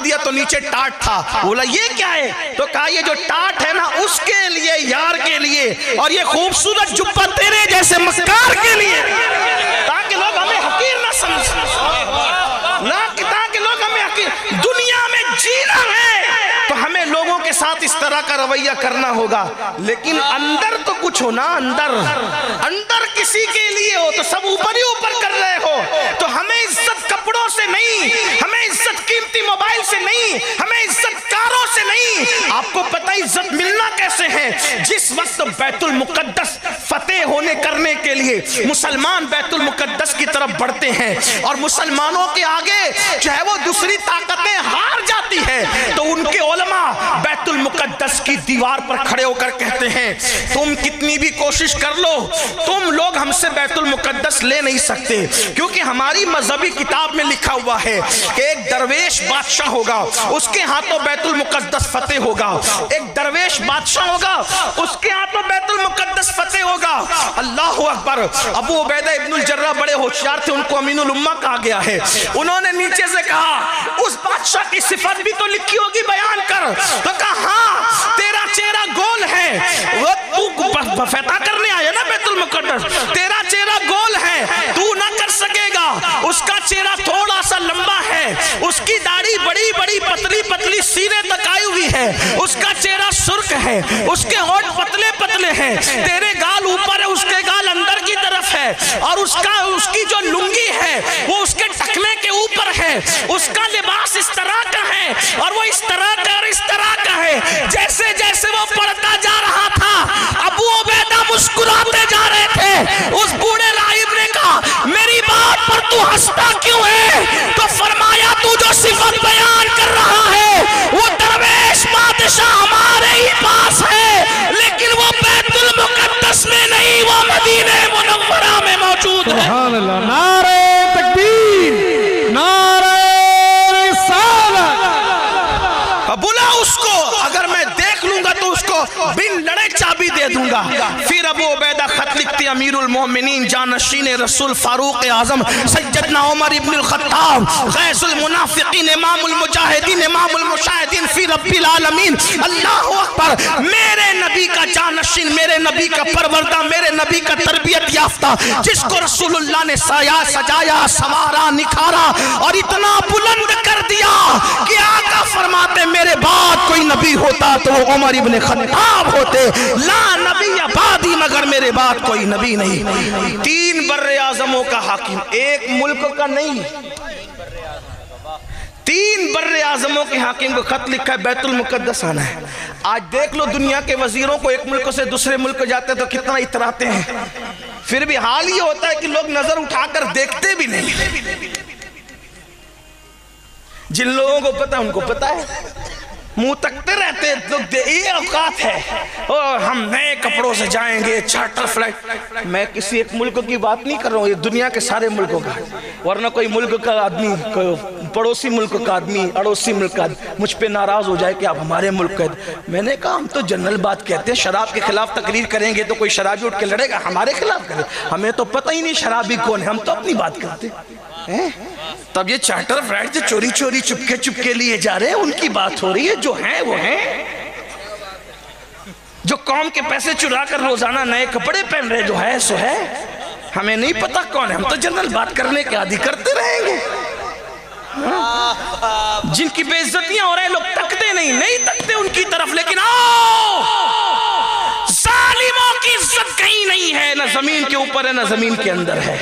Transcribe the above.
دیا تو نیچے ٹاٹ تھا. بولا یہ کیا ہے؟ تو کہا یہ جو ٹاٹ ہے نا اس کے لیے، یار کے لیے، اور یہ خوبصورت جبہ تیرے جیسے مکار کے لیے، تاکہ لوگ ہمیں حقیر نہ سمجھیں، تاکہ لوگ ہمیں حقیر. دنیا میں جینا ہے تو ہمیں لوگوں کے ساتھ اس طرح کا رویہ کرنا ہوگا، لیکن اندر تو کچھ ہو نا. اندر کسی کے لیے ہو تو سب اوپر ہی اوپر کر رہے ہو. تو ہمیں عزت کپڑوں سے نہیں، ہمیں عزت قیمتی موبائل سے نہیں، ہمیں عزت کاروں سے نہیں. آپ کو پتہ عزت ملنا کیسے ہے؟ جس وقت بیت المقدس فتح ہونے کرنے کے لیے مسلمان بیت المقدس کی طرف بڑھتے ہیں اور مسلمانوں کے آگے جو ہے وہ دوسری طاقتیں ہار جاتی ہیں، تو ان کے علماء بیت المقدس کی دیوار پر کھڑے ہو کر کہتے ہیں تم کتنی بھی کوشش کر لو، تم لوگ ہم سے بیت المقدس لے نہیں سکتے، کیونکہ ہماری مذہبی کتاب میں لکھا ہوا ہے کہ ایک درویش بادشاہ ہوگا، اس کے ہاتھوں بیت المقدس فتح ہوگا. ایک درویش بادشاہ ہوگا، اس کے ہاتھوں بیت المقدس فتح ہوگا. اللہ اکبر. ابو عبیدہ ابن الجراح بڑے ہوشیار تھے، ان کو امین الامہ کہا گیا ہے. انہوں نے نیچے سے کہا اس بادشاہ کی صفت بھی تو لکھی ہوگی، بیان کر. تو کہا ہاں تیرا چہرہ گول ہے، تو فتح کرنے آیا نا بیت المقدس، تیرا چہرہ گول ہے، تو نہ کر سکے گا. اس کا چہرہ تھوڑا سا لمبا ہے، اس کی داڑھی بڑی بڑی پتلی پتلی سینے تک آئی ہوئی ہے، اس کا چہرہ سرخ ہے، اس کے ہونٹ پتلے پتلے ہیں، تیرے گال اوپر ہے، اس کے گال اندر کی طرف ہے، اور اس کی جو لنگی ہے وہ اس کے ٹکنے کے اوپر ہے، اس کا لباس اس طرح کا ہے اور وہ اس طرح کا اور اس طرح کا ہے. جیسے جیسے وہ پڑھتا جا رہا تھا ابو عبیدہ مسکراتے جا رہے تھے. اس بوڑھے راہب نے کہا میری بات پر تو ہنستا کیوں ہے؟ تو فرمایا تو جو صفت بیان کر رہا ہے وہ درویش بادشاہ ہمارے ہی پاس ہے، لیکن وہ بیت المقدس میں نہیں، وہ مدینہ منورہ میں موجود ہے. سبحان اللہ. نعرہ تکبیر، نعرہ رسالت. بلا اس کو، اگر میں دیکھ لوں گا تو اس کو بن لڑے چابی دے دوں گا. پھر ابو عبیدہ خط لکھتے امیر المومنین جانشین رسول فاروق اعظم سیدنا عمر ابن الخطاب غیث المنافقین امام المجاہدین امام المشاہدین فی رب العالمین. اللہ اکبر. میرے نبی کا جانشین، میرے نبی کا پروردہ، میرے نبی کا تربیت یافتہ، جس کو رسول اللہ نے سایا سجایا سوارا نکھارا اور اتنا بلند کر دیا کہ آقا فرماتے میرے بعد کوئی نبی ہوتا تو وہ عمر ابن خطاب ہوتے. لا نبی بعدی، مگر میرے بعد کوئی نبی نہیں. 3 بر اعظموں کا حاکم، ایک ملک کا نہیں، 3 بر اعظموں کے حاکم کو خط لکھا ہے بیت المقدس آنا ہے. آج دیکھ لو دنیا کے وزیروں کو ایک ملک سے دوسرے ملک جاتے تو کتنا اتراتے ہیں، پھر بھی حال یہ ہوتا ہے کہ لوگ نظر اٹھا کر دیکھتے بھی نہیں. جن لوگوں کو پتا ان کو پتا ہے، منہ تکتے رہتے لوگ. یہ اوقات ہے اور ہم نئے کپڑوں سے جائیں گے، چارٹر فلائٹ. میں کسی ایک ملک کی بات نہیں کر رہا ہوں، یہ دنیا کے سارے ملکوں کا. ورنہ کوئی ملک کا آدمی، پڑوسی ملک کا آدمی، اڑوسی ملک کا آدمی مجھ پہ ناراض ہو جائے کہ آپ ہمارے ملک کا. میں نے کہا ہم تو جنرل بات کہتے ہیں، شراب کے خلاف تقریر کریں گے تو کوئی شرابی اٹھ کے لڑے گا ہمارے خلاف کرے. ہمیں تو پتہ ہی نہیں شرابی کون ہے، ہم تو اپنی بات کرتے ہیں. تب یہ چارٹر فلائٹ جو چوری چوری چپکے چپکے لیے جا رہے ہیں ان کی بات ہو رہی ہے. جو ہیں وہ ہیں، جو قوم کے پیسے چرا کر روزانہ نئے کپڑے پہن رہے، جو ہے سو ہے. ہمیں نہیں پتا کون ہے، ہم تو جنرل بات کرنے کے عادی کرتے رہیں گے. جن کی بے عزتیاں ہو رہے ہیں لوگ تکتے نہیں تکتے ان کی طرف. لیکن آؤ، ظالموں کی عزت کہیں نہیں ہے، نہ زمین کے اوپر ہے نہ زمین کے اندر ہے.